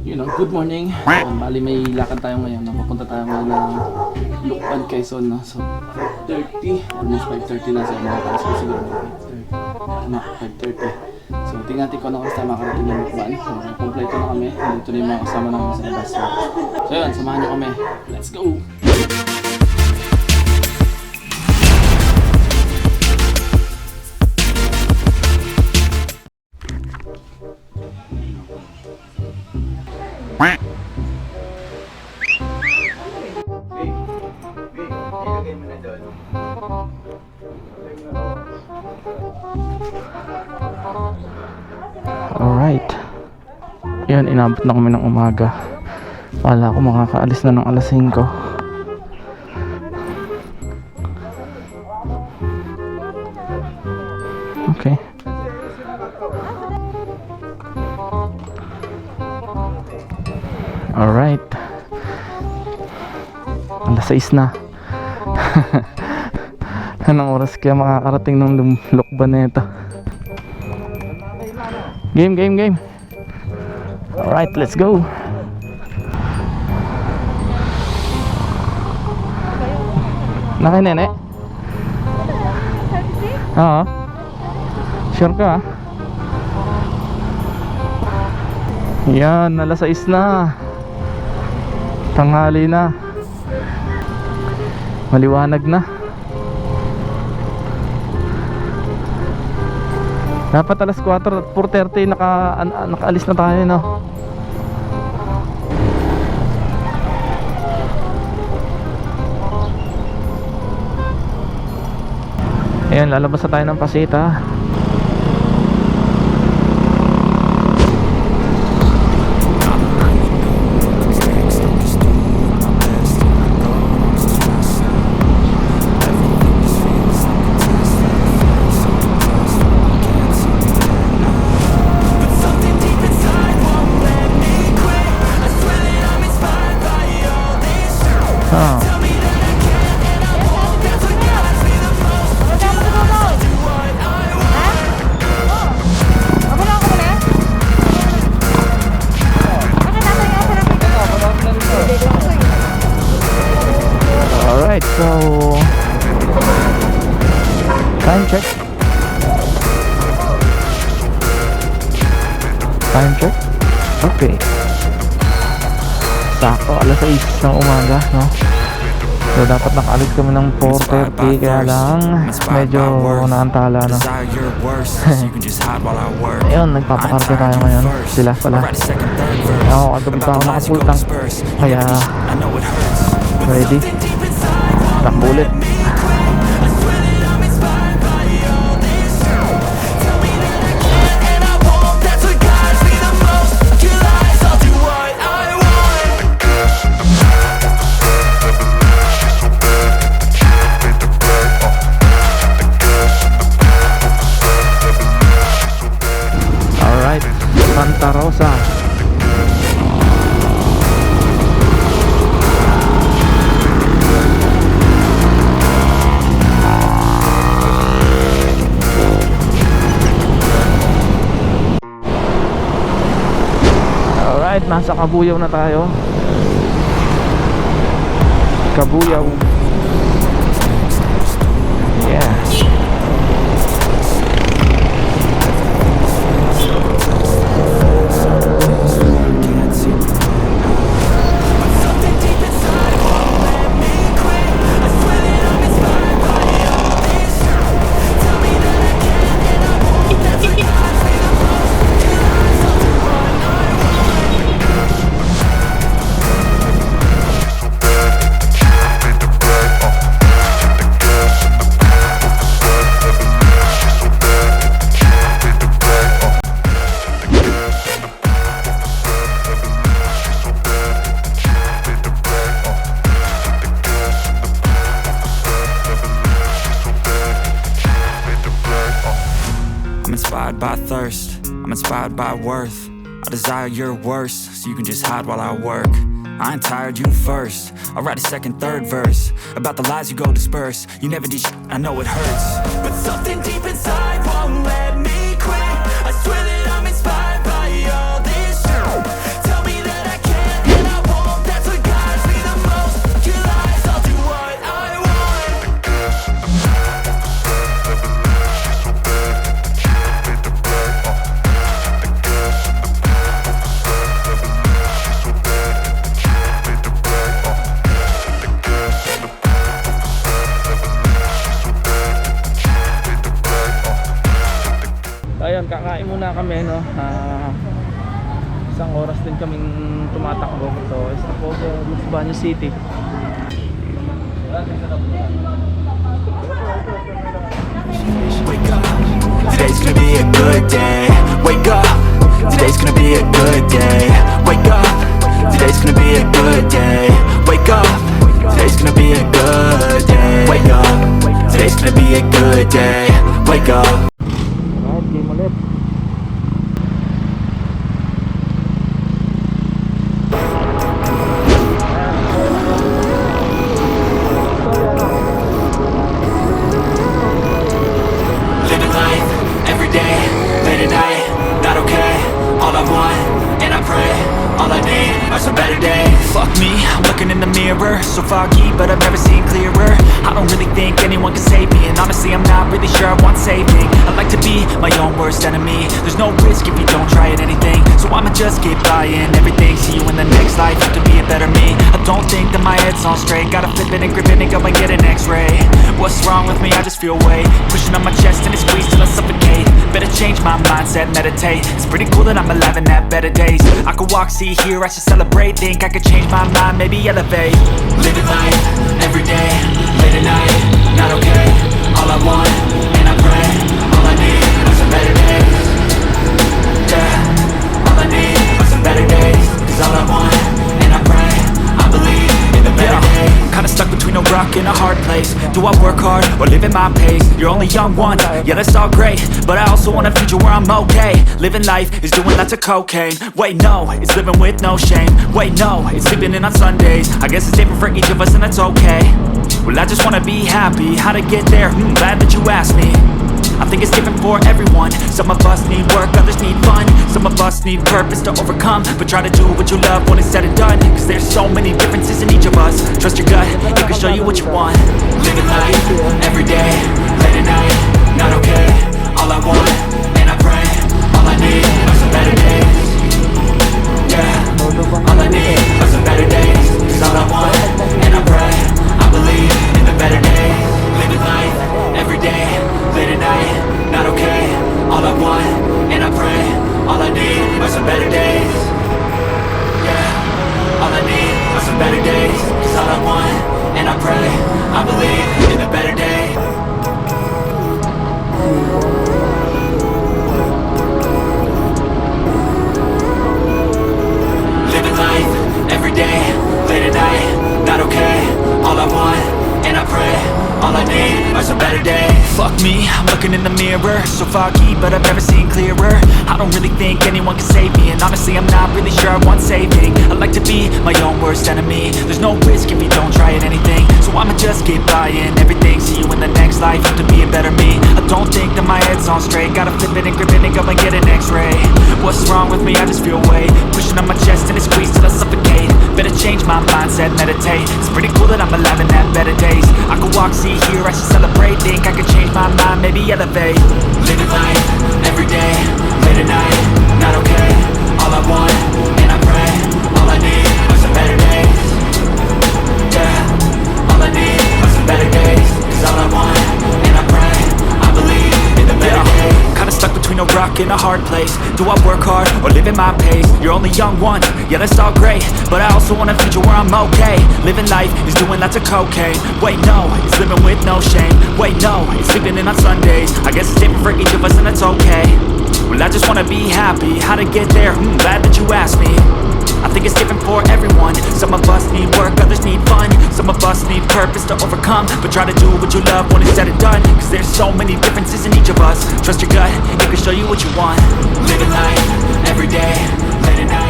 Good morning. Bali may lakad tayo ngayon. Papunta tayo ngayon ng Lucban, Quezon. No? So, 5:30. Almost 5:30 na. So, makakalas ko siguro 5:30. So, tingnan natin kung ano oras tayo makarating ng Lucban. So, kompleto na kami. Dito na yung mga kasama namin sa labas. So, yun. Samahan nyo kami. Let's go! Alright. Yan, inabot na kami ng umaga. Wala ko makakaalis na ng alas 5. Okay. Alright. Alas 6 na. Anong oras kaya makakarating ng Lucban na ito? Game. Alright, let's go. Nakay nene? Oo. Sure ka? Yan, alas 6 na. Tanghali na. Maliwanag na. Dapat alas 4 at 4:30 nakaalis na tayo, no? Ayan, lalabas na tayo ng Pasita. Alright, so time check. Okay. Sakto, alas 6 ng umaga, no? So dapat nakaalis kami ng 4:30, kaya lang medyo naantala, no? Ayun, nagpapakarga tayo ngayon. Sila pala. Ako, kagabi pa ako naka-full tank, kaya ready. Takbo ulit. Alright, Santa Rosa. Alright, nasa Kabuyaw na tayo. Kabuyaw. Yeah. inspired by thirst, I'm inspired by worth. I desire your worst, so you can just hide while I work. I ain't tired, you first. I'll write a second, third verse about the lies you go disperse. You never did shit, I know it hurts, but something deep inside won't let me quit. I swear that I'm inspired by all this shit. Tell me that kakain muna kami, no? Isang oras din kaming tumatakbo. So, isa po sa Lucban City. Wake up, today's gonna be a good day. Wake up, today's gonna be a good day. Wake up, today's gonna be a good day. Wake up, today's gonna be a good day. Wake up, today's gonna be a good day. Wake up. Alright, game ulit. Living life, every day, late at night, not okay. All I want, and I pray, all I need are some better days. Fuck me, I'm looking in the mirror, so foggy, but I've never seen clearer. I don't really think anyone can save me, and honestly I'm not really sure I want saving. I like to be my own worst enemy. There's no risk if you don't try at anything, so I'ma just keep buying everything. See you in the next life, you can be a better me. I don't think that my head's on straight, gotta flip it and grip it and go and get an x-ray. What's wrong with me? I just feel weight pushing on my chest and it squeezes till I suffocate. Better change my mindset, meditate. It's pretty cool that I'm alive and have better days. I could walk, see, hear, I should celebrate. Think I could change my mind, maybe elevate. Living life, every day, late at night, not okay. All I want, and I pray, all I need are some better days. Yeah, all I need are some better days. Cause all I want, and I pray, I believe in the better days. I'm kinda stuck between a rock and a hard place. Do I work hard or live at my pace? You're only young once, yeah that's all great, but I also want a future where I'm okay. Living life is doing lots of cocaine. Wait no, it's living with no shame. Wait no, it's sleeping in on Sundays. I guess it's different for each of us and that's okay. Well I just wanna be happy, how to get there? Glad that you asked me. I think it's different for everyone. Some of us need work, others need fun. Some of us need purpose to overcome, but try to do what you love when it's said and done. Cause there's so many differences in each of us. Trust your gut, it can show you what you want. Living life, every day, late at night, not okay. All I want, and I pray, all I need are some better days. Yeah, all I need are some better days. Cause all I want, and I pray, I believe in the better days. Living life, every day, late at night, not okay. All I want, and I pray, all I need are some better days. Yeah, all I need are some better days. Cause all I want, and I pray, I believe in the better days. Living life, every day, late at night, not okay. All I want, and I pray, all I need are some better days. Fuck me, I'm looking in the mirror, so foggy, but I've never seen clearer. I don't really think anyone can save me, and honestly I'm not really sure I want saving. I like to be my own worst enemy. There's no risk if you don't try at anything, so I'ma just keep buying everything. See you in the next life, have to be a better me. I don't think that my head's on straight, gotta flip it and grip it and go and get an x-ray. What's wrong with me? I just feel weight pushing on my chest and it squeezes till I suffocate. Better change my mindset, meditate. It's pretty cool that I'm alive and have better days. I could walk, see, hear, I should celebrate. Think I could change my mind, maybe elevate. Living life, every day, late at night, not okay. All I want, and I pray, all I need are some better days. Yeah, all I need are some better days. Cause all I want, and I pray, I believe in the better days. Kinda stuck between a rock and a hard place. Do I work hard or live at my pace? You're only young once, yeah that's all great, but I also want a future where I'm okay. Living life is doing lots of cocaine. Wait no, it's living with no shame. Wait no, it's sleeping in on Sundays. I guess it's different for each of us and that's okay. Well I just wanna be happy, how to get there? Glad that you asked me. I think it's different for everyone. Some of us need work, others need fun. Some of us need purpose to overcome, but try to do what you love when it's said and done. Cause there's so many differences in each of us. Trust your gut, it can show you what you want. Living life, every day, late at night.